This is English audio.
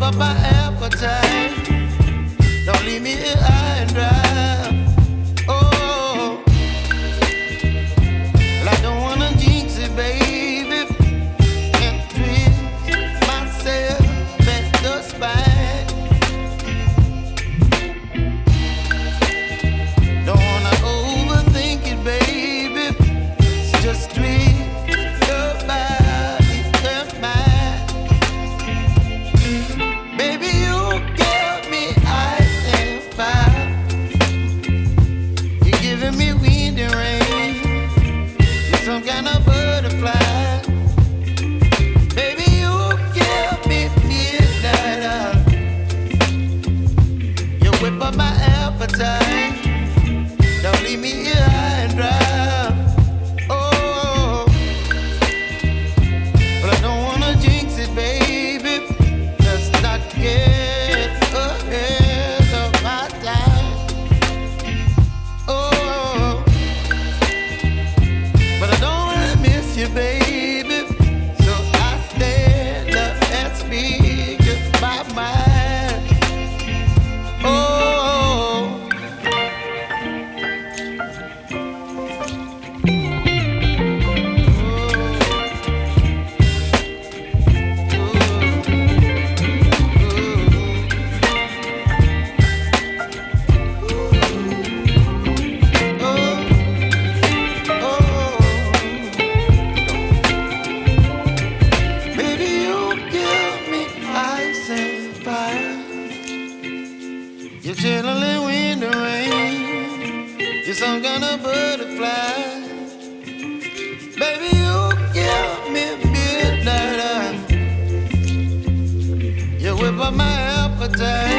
up my appetite. Don't leave me here high and dry. Oh, well, I don't wanna jinx it, baby, and twist myself at the spine. Don't wanna overthink it, baby. It's just twist your body and mine. Baby, you give me ice and fire. You're giving me wind and rain. You're some kind of butterfly. Baby, you give me midnight. You whip up my appetite. Don't leave me here high and dry. Oh, but I don't wanna jinx it, baby. Let's not get ahead of my time. Oh, but I don't wanna miss you, baby. So I stand up and speak just my mind. Oh. Baby, you give me ice and fire. You're chilling wind and rain. You're some kind of butterfly. Baby, you give me midnight. You whip up my appetite.